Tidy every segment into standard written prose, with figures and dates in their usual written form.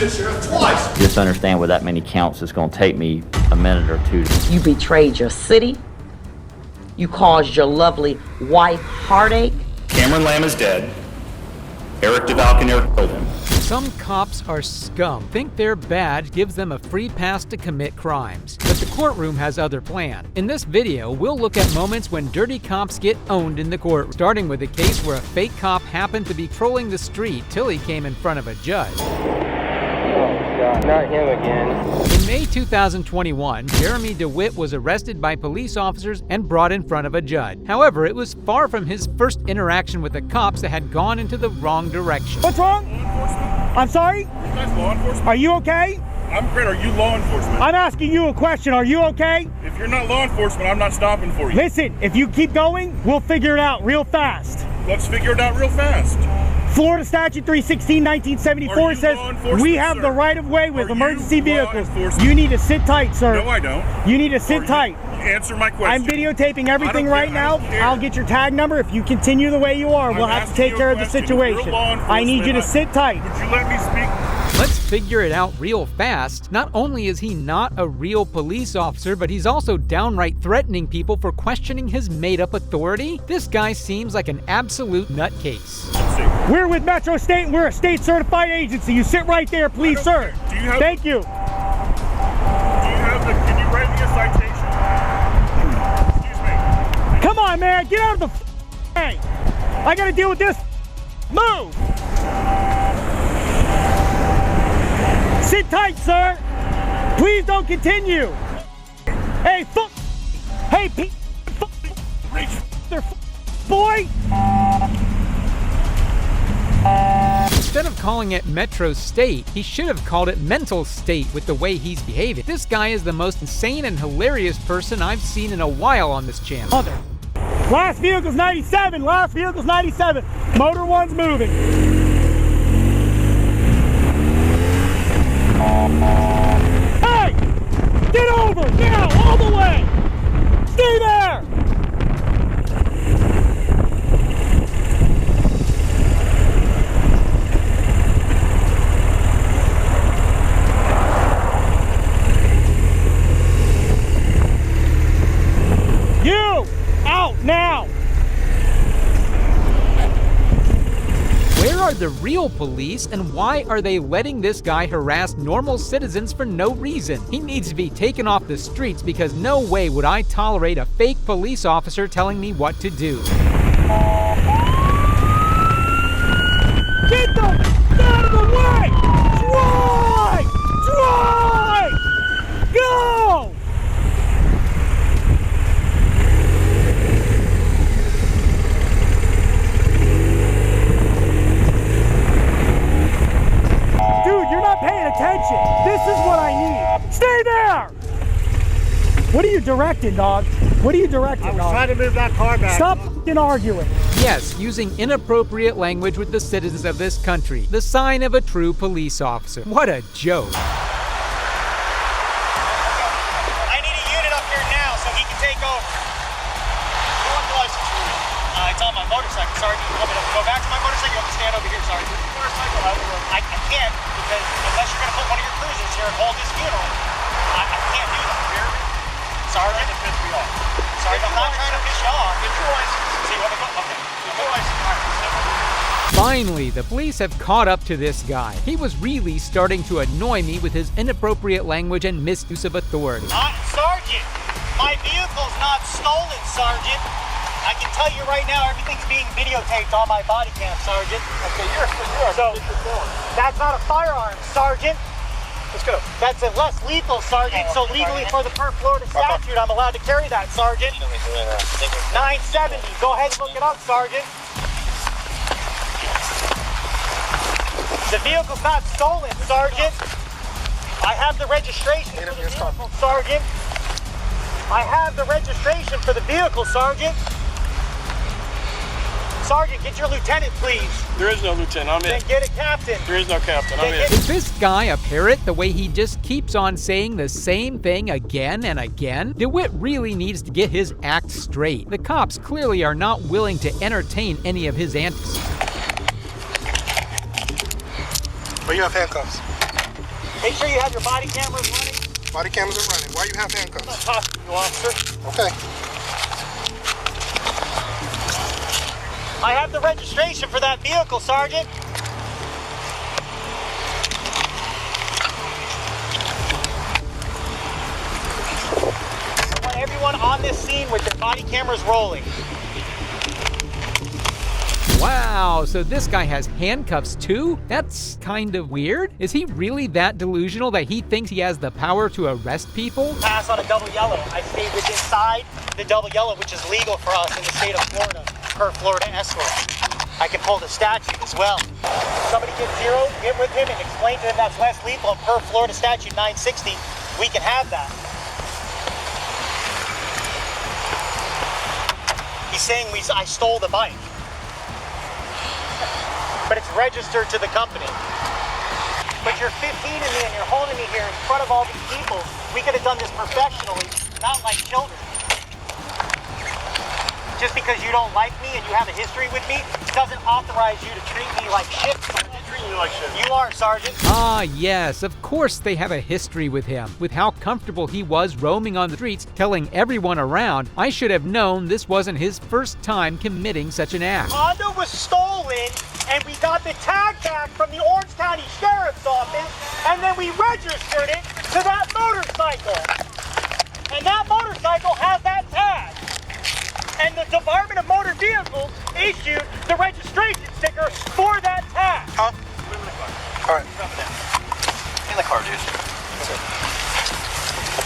it, Sheriff, twice. Just understand with that many counts, it's going to take me a minute or two. You betrayed your city. You caused your lovely wife heartache. Cameron Lamb is dead. Eric DeValcanair killed him. Some cops are scum. Think their badge gives them a free pass to commit crimes. But the courtroom has other plans. In this video, we'll look at moments when dirty cops get owned in the court, starting with a case where a fake cop happened to be trolling the street till he came in front of a judge. God, not him again. In May 2021, Jeremy DeWitt was arrested by police officers and brought in front of a judge. However, it was far from his first interaction with the cops that had gone into the wrong direction. What's wrong? I'm sorry? You guys law enforcement? Are you okay? I'm great. Are you law enforcement? I'm asking you a question. Are you okay? If you're not law enforcement, I'm not stopping for you. Listen, if you keep going, we'll figure it out real fast. Let's figure it out real fast. Florida Statute 316, 1974 says we have the right of way with emergency vehicles. You need to sit tight, sir. No, I don't. You need to sit tight. Answer my question. I'm videotaping everything right now. I'll get your tag number. If you continue the way you are, we'll have to take care of the situation. I need you to sit tight. Would you let me speak? Let's figure it out real fast. Not only is he not a real police officer, but he's also downright threatening people for questioning his made-up authority. This guy seems like an absolute nutcase. We're with Metro State, and we're a state-certified agency. You sit right there, please, sir. Thank you. Can you write me a citation? Excuse me. Come on, man, get out of the way. I gotta deal with this. Move. Sit tight, sir. Please don't continue. Hey, hey, boy. Instead of calling it Metro State, he should have called it Mental State with the way he's behaving. This guy is the most insane and hilarious person I've seen in a while on this channel. Last vehicle's 97. Last vehicle's 97. Motor one's moving. Hey! Get over! Now! All the way! Stay there! You! Out now! Where are the real police, and why are they letting this guy harass normal citizens for no reason? He needs to be taken off the streets because no way would I tolerate a fake police officer telling me what to do. Get the out of the way! Drive! Drive! Go! Dude, you're not paying attention. This is what I need. Stay there! What are you directing, dog? What are you directing, dog? I was trying to move that car back. Stop f***ing arguing. Yes, using inappropriate language with the citizens of this country. The sign of a true police officer. What a joke. I need a unit up here now so he can take over. Who wants the license for you? It's on my motorcycle. Sorry, you want me to go back to my motorcycle? You want me to stand over here? Sorry. Motorcycle? I can't because unless you're going to put one of your cruisers here and hold this funeral, I can't do that. Sorry, to piss me off. Sorry, I'm not trying to piss you off. Get your license. See, what okay. Get your license. All right. Finally, the police have caught up to this guy. He was really starting to annoy me with his inappropriate language and misuse of authority. Sergeant, my vehicle's not stolen, Sergeant. I can tell you right now, everything's being videotaped on my body cam, Sergeant. Okay, you're so that's not a firearm, Sergeant. Let's go. That's a less lethal, Sergeant. So legally, for the per Florida statute, I'm allowed to carry that, Sergeant. 970. Go ahead and look it up, Sergeant. The vehicle's not stolen, Sergeant. I have the registration for the vehicle, Sergeant. I have the registration for the vehicle, Sergeant. Sergeant, get your lieutenant, please. There is no lieutenant. I'm in. Then get a captain. There is no captain. I'm in. Is this guy a parrot, the way he just keeps on saying the same thing again and again? DeWitt really needs to get his act straight. The cops clearly are not willing to entertain any of his antics. Where you have handcuffs? Make sure you have your body cameras running. Body cameras are running. Why you have handcuffs? I'm not talking to you, officer. Okay. I have the registration for that vehicle, Sergeant. I want everyone on this scene with their body cameras rolling. Wow, so this guy has handcuffs too? That's kind of weird. Is he really that delusional that he thinks he has the power to arrest people? Pass on a double yellow. I stayed inside the double yellow, which is legal for us in the state of Florida, per Florida escort. I can pull the statute as well. If somebody gets zero, get with him and explain to him that's less lethal, and per Florida statute 960, we can have that. He's saying I stole the bike. But it's registered to the company. But you're 15 in me and you're holding me here in front of all these people. We could have done this professionally, not like children. Just because you don't like me and you have a history with me doesn't authorize you to treat me like shit. Treating you like shit. You are, Sergeant. Ah, yes, of course they have a history with him. With how comfortable he was roaming on the streets, telling everyone around, I should have known this wasn't his first time committing such an act. Honda was stolen, and we got the tag back from the Orange County Sheriff's Office, and then we registered it to that motorcycle. And that motorcycle has that tag. And the Department of Motor Vehicles issued the registration sticker for that tag. Huh? All right. In the car, dude.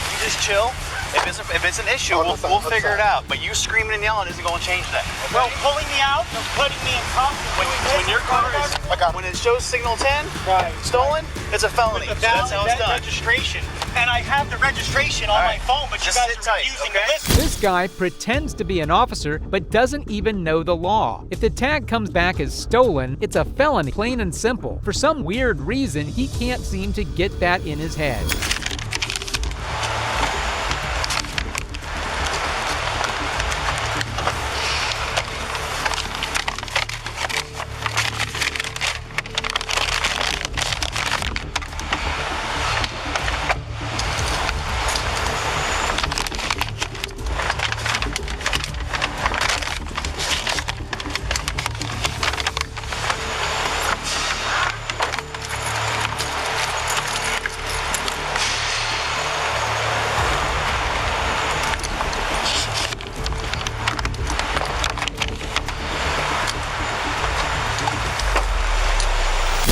You just chill. If it's an issue, we'll figure it out. But you screaming and yelling isn't going to change that. Okay? Well, pulling me out and putting me in cuffs and doing this. When your car is, when it shows signal 10, stolen, it's a felony. So that's how it's done. Registration. And I have the registration on my phone, but you guys are refusing to listen. This guy pretends to be an officer, but doesn't even know the law. If the tag comes back as stolen, it's a felony, plain and simple. For some weird reason, he can't seem to get that in his head.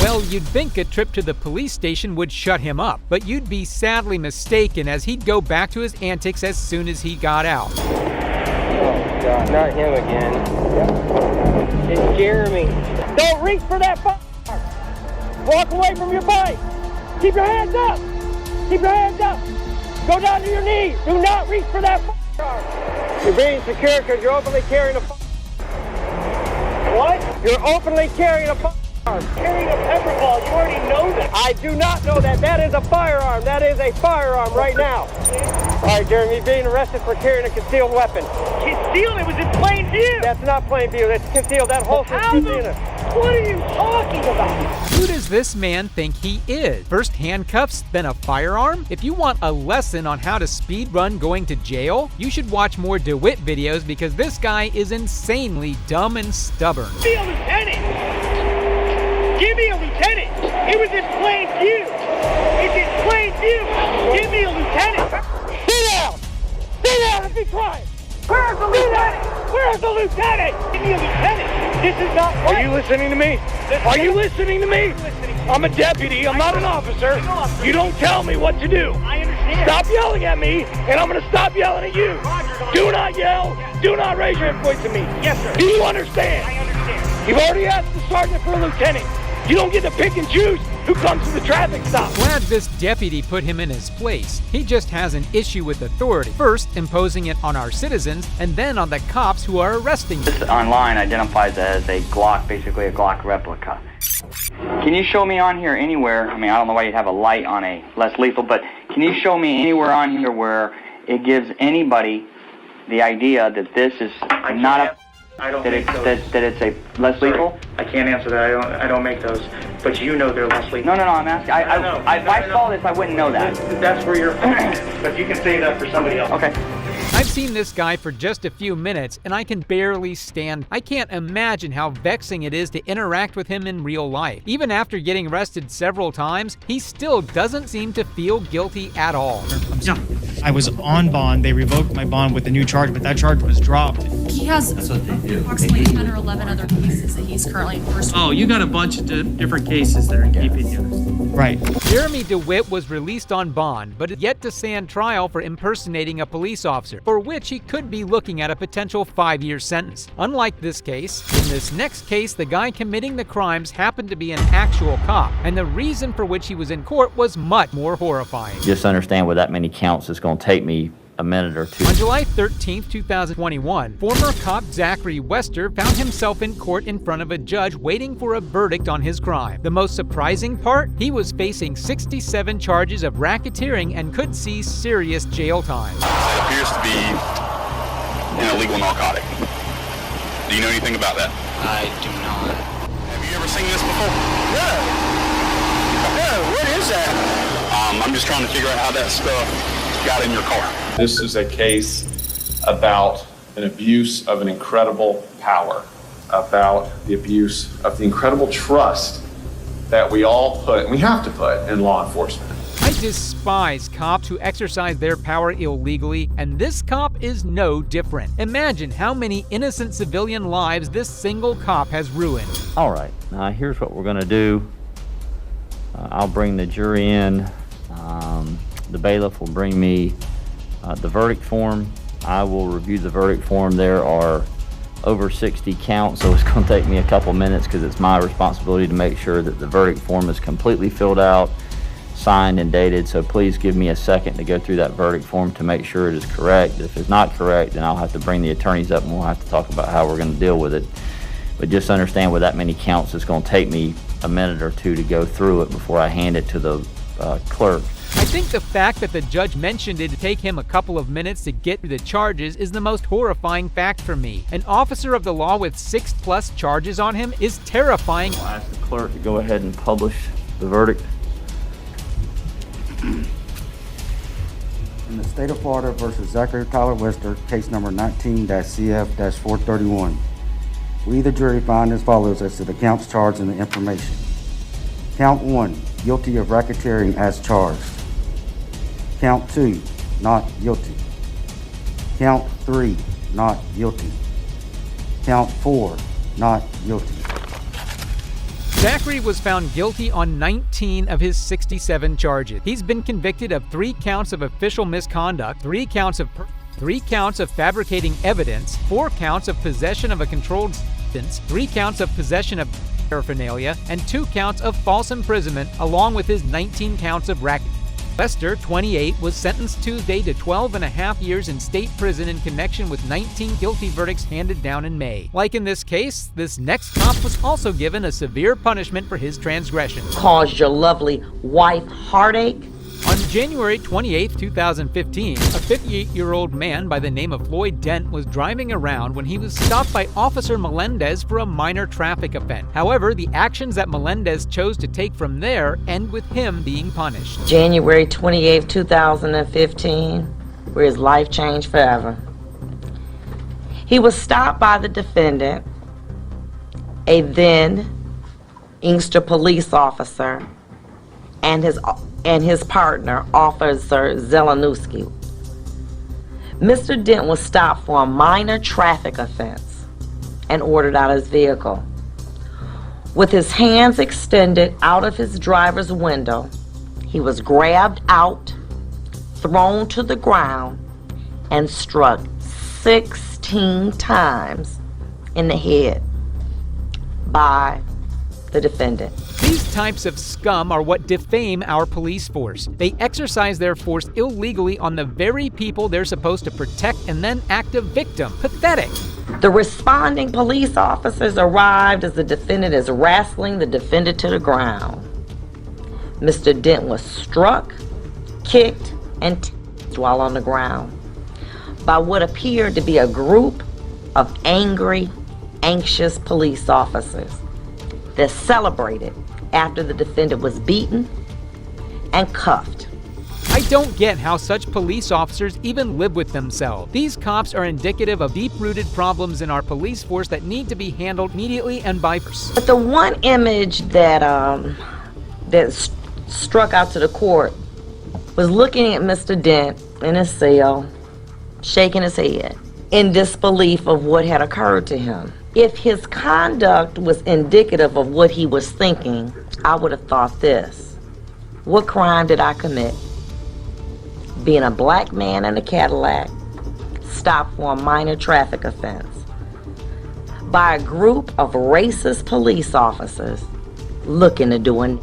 Well, you'd think a trip to the police station would shut him up, but you'd be sadly mistaken, as he'd go back to his antics as soon as he got out. Oh, God, not him again. It's Jeremy. Don't reach for that fire. Walk away from your bike. Keep your hands up. Keep your hands up. Go down to your knees. Do not reach for that fire. You're being secure because you're openly carrying a fire. What? You're openly carrying a fire. Carrying a pepper ball. You already know that. I do not know that. That is a firearm. That is a firearm right now. All right, Jeremy, you're being arrested for carrying a concealed weapon. Concealed? It was in plain view. That's not plain view. That's concealed. That holster's concealed. What are you talking about? Who does this man think he is? First handcuffs, then a firearm? If you want a lesson on how to speed run going to jail, you should watch more DeWitt videos, because this guy is insanely dumb and stubborn. Be a lieutenant. Give me a lieutenant. It was in plain view. It's in plain view. Give me a lieutenant. Sit down. Sit down and be quiet. Where's the lieutenant? Where's the lieutenant? Give me a lieutenant. This is not right. Are you listening to me? Are you listening to me? I'm a deputy. I'm not an officer. You don't tell me what to do. I understand. Stop yelling at me, and I'm going to stop yelling at you. Do not yell. Do not raise your voice at me. Yes, sir. Do you understand? I understand. You've already asked the sergeant for a lieutenant. You don't get to pick and choose who comes to the traffic stop. Glad this deputy put him in his place. He just has an issue with authority. First, imposing it on our citizens, and then on the cops who are arresting This him. online identifies it as a Glock, basically a Glock replica. Can you show me on here anywhere, I mean, I don't know why you'd have a light on a less lethal, but can you show me anywhere on here where it gives anybody the idea that this is not a... I don't That make those. that it's a less lethal? I can't answer that. I don't make those. But you know they're less lethal. No, I'm asking. If I saw this, I wouldn't know that. That's where you're. But you can say that for somebody else. Okay. I've seen this guy for just a few minutes and I can barely stand. I can't imagine how vexing it is to interact with him in real life. Even after getting arrested several times, he still doesn't seem to feel guilty at all. I was on bond. They revoked my bond with a new charge, but that charge was dropped. He has approximately 10 or 11 other cases that he's currently incarcerated. Oh, you got a bunch of different cases that are keeping you. Right. Jeremy DeWitt was released on bond, but is yet to stand trial for impersonating a police officer, for which he could be looking at a potential 5-year sentence. Unlike this case, in this next case, the guy committing the crimes happened to be an actual cop, and the reason for which he was in court was much more horrifying. Just understand with that many counts, it's going to take me a minute or two. On July 13, 2021, former cop Zachary Wester found himself in court in front of a judge waiting for a verdict on his crime. The most surprising part? He was facing 67 charges of racketeering and could see serious jail time. It appears to be an illegal narcotic. Do you know anything about that? I do not. Have you ever seen this before? No, what is that? I'm just trying to figure out how that stuff got in your car. This is a case about an abuse of an incredible power, about the abuse of the incredible trust that we all put, and we have to put, in law enforcement. I despise cops who exercise their power illegally, and this cop is no different. Imagine how many innocent civilian lives this single cop has ruined. All right, now here's what we're going to do. I'll bring the jury in. The bailiff will bring me the verdict form. I will review the verdict form. There are over 60 counts, so it's going to take me a couple minutes because it's my responsibility to make sure that the verdict form is completely filled out, signed and dated. So please give me a second to go through that verdict form to make sure it is correct. If it's not correct, then I'll have to bring the attorneys up and we'll have to talk about how we're going to deal with it. But just understand with that many counts, it's going to take me a minute or two to go through it before I hand it to the clerk. I think the fact that the judge mentioned it to take him a couple of minutes to get through the charges is the most horrifying fact for me. An officer of the law with 6+ charges on him is terrifying. I'll ask the clerk to go ahead and publish the verdict. In the state of Florida versus Zachary Tyler Wester, case number 19-CF-431. We, the jury, find as follows as to the counts charged and the information. Count 1, guilty of racketeering as charged. Count 2, not guilty. Count 3, not guilty. Count 4, not guilty. Zachary was found guilty on 19 of his 67 charges. He's been convicted of 3 counts of official misconduct, 3 counts of fabricating evidence, 4 counts of possession of a controlled substance, 3 counts of possession of paraphernalia, and 2 counts of false imprisonment, along with his 19 counts of racketeering. Wester, 28, was sentenced Tuesday to 12.5 years in state prison in connection with 19 guilty verdicts handed down in May. Like in this case, this next cop was also given a severe punishment for his transgression. Caused your lovely wife heartache? On January 28, 2015, a 58-year-old man by the name of Floyd Dent was driving around when he was stopped by Officer Melendez for a minor traffic offense. However, the actions that Melendez chose to take from there end with him being punished. January 28, 2015, where his life changed forever. He was stopped by the defendant, a then Inkster police officer, and his partner, Officer Zelenuski. Mr. Dent was stopped for a minor traffic offense and ordered out of his vehicle. With his hands extended out of his driver's window, he was grabbed out, thrown to the ground, and struck 16 times in the head by the defendant. These types of scum are what defame our police force. They exercise their force illegally on the very people they're supposed to protect and then act a victim. Pathetic. The responding police officers arrived as the defendant is wrestling the defendant to the ground. Mr. Dent was struck, kicked, and tased while on the ground by what appeared to be a group of angry anxious police officers that celebrated after the defendant was beaten and cuffed. I don't get how such police officers even live with themselves. These cops are indicative of deep-rooted problems in our police force that need to be handled immediately and by force. But the one image that struck out to the court was looking at Mr. Dent in his cell, shaking his head in disbelief of what had occurred to him. If his conduct was indicative of what he was thinking, I would have thought this: what crime did I commit? Being a black man in a Cadillac, stopped for a minor traffic offense by a group of racist police officers looking to do an...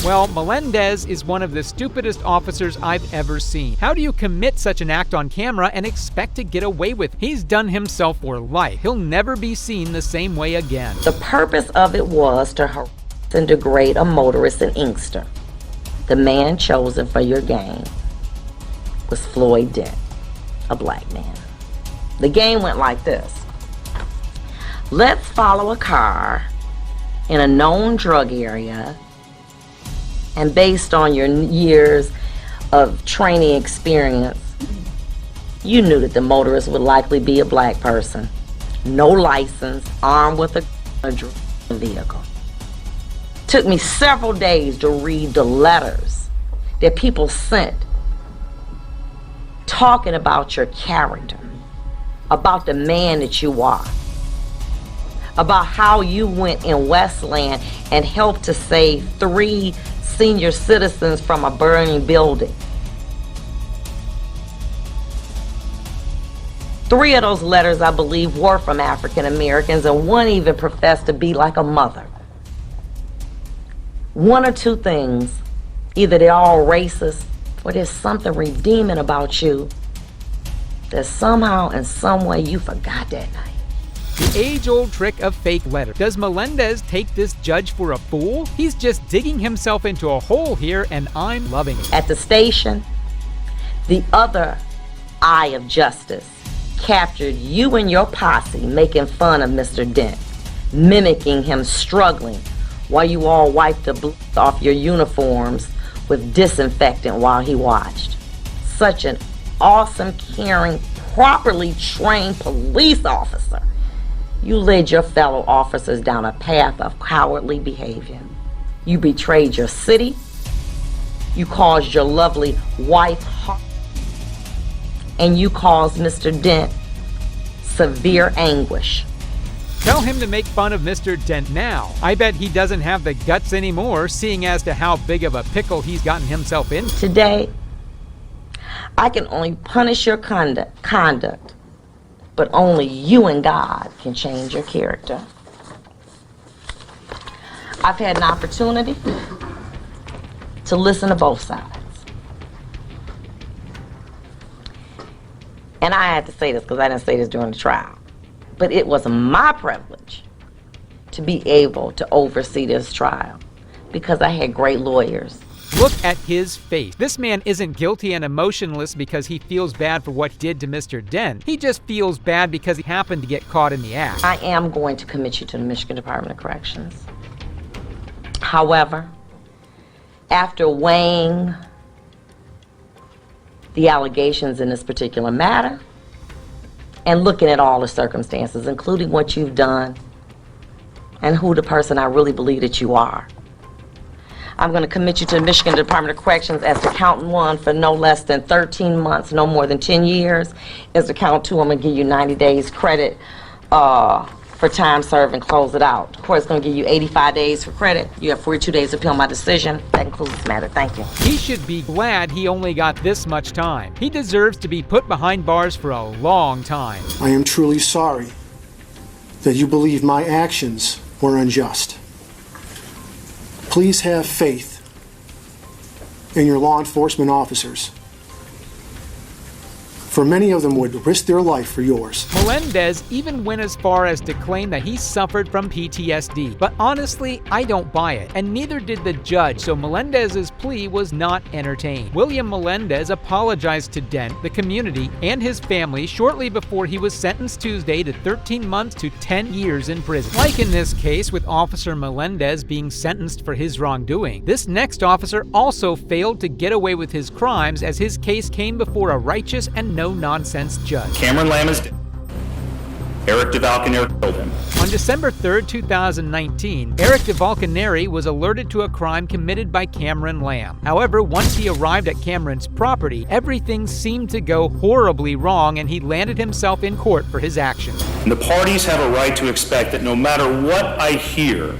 Well, Melendez is one of the stupidest officers I've ever seen. How do you commit such an act on camera and expect to get away with it? He's done himself for life. He'll never be seen the same way again. The purpose of it was to harass and degrade a motorist in Inkster. The man chosen for your game was Floyd Dent, a black man. The game went like this. Let's follow a car in a known drug area, and based on your years of training experience, you knew that the motorist would likely be a black person, no license, armed with a vehicle. Took me several days to read the letters that people sent talking about your character, about the man that you are, about how you went in Westland and helped to save 3 senior citizens from a burning building. 3 of those letters, I believe, were from African Americans, and 1 even professed to be like a mother. 1 or 2 things: either they're all racist, or there's something redeeming about you that somehow, in some way, you forgot that night. The age-old trick of fake letter. Does Melendez take this judge for a fool? He's just digging himself into a hole here, and I'm loving it. At the station, the other eye of justice captured you and your posse making fun of Mr. Dent, mimicking him struggling while you all wiped the blood off your uniforms with disinfectant while he watched. Such an awesome, caring, properly trained police officer. You led your fellow officers down a path of cowardly behavior. You betrayed your city. You caused your lovely wife harm. And you caused Mr. Dent severe anguish. Tell him to make fun of Mr. Dent now. I bet he doesn't have the guts anymore, seeing as to how big of a pickle he's gotten himself in. Today, I can only punish your conduct, but only you and God can change your character. I've had an opportunity to listen to both sides. And I had to say this because I didn't say this during the trial. But it was my privilege to be able to oversee this trial because I had great lawyers. Look at his face. This man isn't guilty and emotionless because he feels bad for what he did to Mr. Dent. He just feels bad because he happened to get caught in the act. I am going to commit you to the Michigan Department of Corrections. However, after weighing the allegations in this particular matter and looking at all the circumstances, including what you've done and who the person I really believe that you are, I'm going to commit you to the Michigan Department of Corrections as to count 1 for no less than 13 months, no more than 10 years. As to count 2, I'm going to give you 90 days credit for time served and close it out. Of course, it's going to give you 85 days for credit. You have 42 days to appeal my decision. That concludes this matter. Thank you. He should be glad he only got this much time. He deserves to be put behind bars for a long time. I am truly sorry that you believe my actions were unjust. Please have faith in your law enforcement officers. for many of them would risk their life for yours. Melendez even went as far as to claim that he suffered from PTSD. But honestly, I don't buy it, and neither did the judge, so Melendez's plea was not entertained. William Melendez apologized to Dent, the community, and his family shortly before he was sentenced Tuesday to 13 months to 10 years in prison. Like in this case, with Officer Melendez being sentenced for his wrongdoing, this next officer also failed to get away with his crimes as his case came before a righteous and no-nonsense judge. Cameron Lamb is dead. Eric DeValcanaire killed him. On December 3rd, 2019, Eric DeValcanaire was alerted to a crime committed by Cameron Lamb. However, once he arrived at Cameron's property, everything seemed to go horribly wrong and he landed himself in court for his actions. And the parties have a right to expect that no matter what I hear,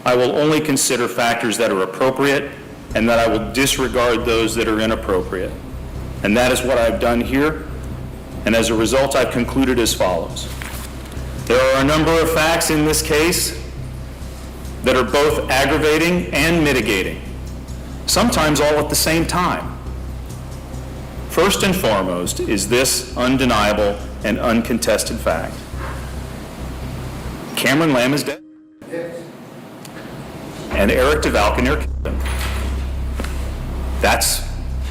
I will only consider factors that are appropriate and that I will disregard those that are inappropriate. And that is what I've done here. And as a result, I've concluded as follows. There are a number of facts in this case that are both aggravating and mitigating, sometimes all at the same time. First and foremost is this undeniable and uncontested fact. Cameron Lamb is dead. And Eric DeValcanaire killed him. That's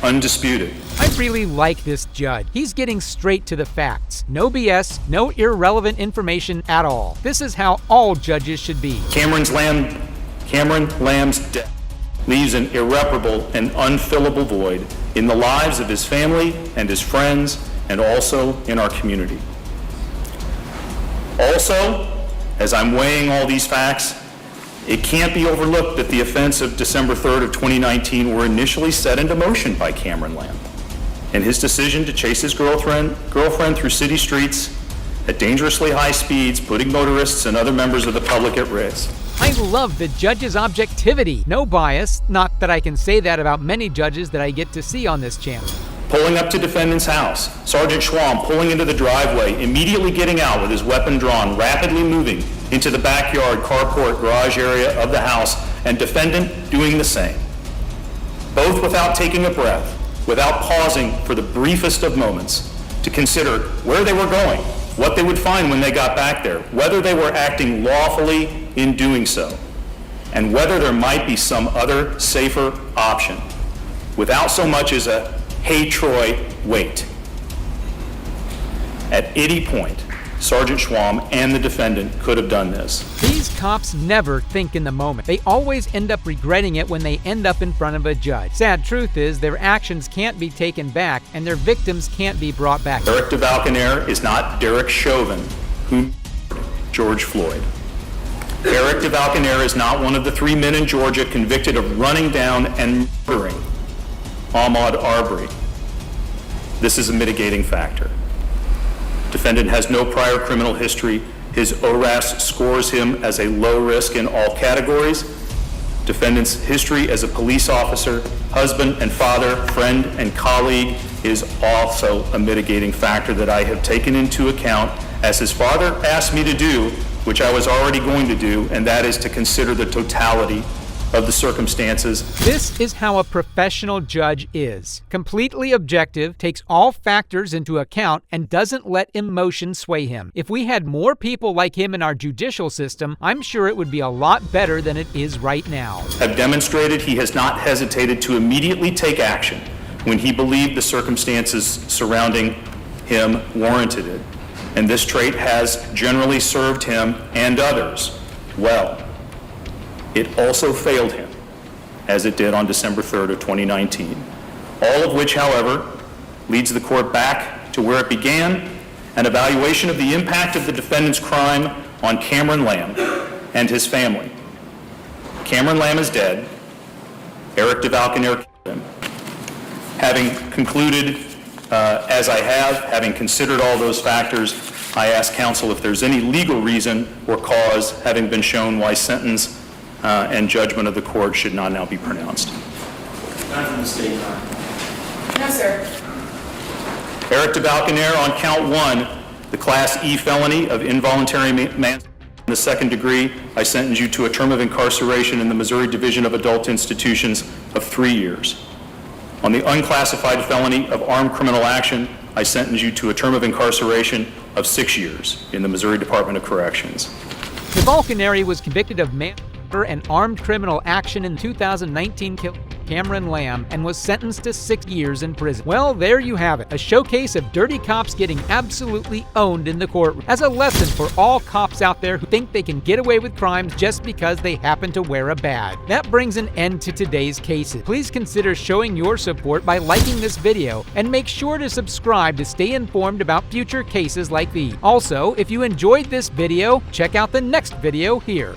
undisputed. I really like this judge. He's getting straight to the facts. No BS, no irrelevant information at all. This is how all judges should be. Cameron Lamb's death leaves an irreparable and unfillable void in the lives of his family and his friends and also in our community. Also, as I'm weighing all these facts, it can't be overlooked that the events of December 3rd of 2019 were initially set into motion by Cameron Lamb and his decision to chase his girlfriend through city streets at dangerously high speeds, putting motorists and other members of the public at risk. I love the judge's objectivity. No bias, not that I can say that about many judges that I get to see on this channel. Pulling up to defendant's house, Sergeant Schwam pulling into the driveway, immediately getting out with his weapon drawn, rapidly moving into the backyard, carport, garage area of the house, and defendant doing the same. Both without taking a breath, without pausing for the briefest of moments to consider where they were going, what they would find when they got back there, whether they were acting lawfully in doing so, and whether there might be some other safer option, without so much as a "Hey Troy, wait." At any point, Sergeant Schwam and the defendant could have done this. These cops never think in the moment. They always end up regretting it when they end up in front of a judge. Sad truth is, their actions can't be taken back and their victims can't be brought back. Eric DeValcanaire is not Derek Chauvin, who murdered George Floyd. Eric DeValcanaire is not one of the 3 men in Georgia convicted of running down and murdering Ahmaud Arbery. This is a mitigating factor. Defendant has no prior criminal history. His ORAS scores him as a low risk in all categories. Defendant's history as a police officer, husband and father, friend and colleague is also a mitigating factor that I have taken into account, as his father asked me to do, which I was already going to do, and that is to consider the totality of the circumstances. This is how a professional judge is. Completely objective, takes all factors into account, and doesn't let emotion sway him. If we had more people like him in our judicial system, I'm sure it would be a lot better than it is right now. Have demonstrated he has not hesitated to immediately take action when he believed the circumstances surrounding him warranted it. And this trait has generally served him and others well. It also failed him, as it did on December 3rd of 2019. All of which, however, leads the court back to where it began, an evaluation of the impact of the defendant's crime on Cameron Lamb and his family. Cameron Lamb is dead. Eric DeValcanaire killed him. Having concluded, as I have, having considered all those factors, I ask counsel if there's any legal reason or cause, having been shown why sentence and judgment of the court should not now be pronounced. None from the state, Your Honor. No, sir. Eric DeValcanaire on count 1, the Class E felony of involuntary manslaughter in the second degree. I sentence you to a term of incarceration in the Missouri Division of Adult Institutions of 3 years. On the unclassified felony of armed criminal action, I sentence you to a term of incarceration of 6 years in the Missouri Department of Corrections. The Vulcanary was convicted of manslaughter and armed criminal action in 2019 killing Cameron Lamb and was sentenced to 6 years in prison. Well, there you have it, a showcase of dirty cops getting absolutely owned in the courtroom. As a lesson for all cops out there who think they can get away with crimes just because they happen to wear a badge. That brings an end to today's cases. Please consider showing your support by liking this video and make sure to subscribe to stay informed about future cases like these. Also, if you enjoyed this video, check out the next video here.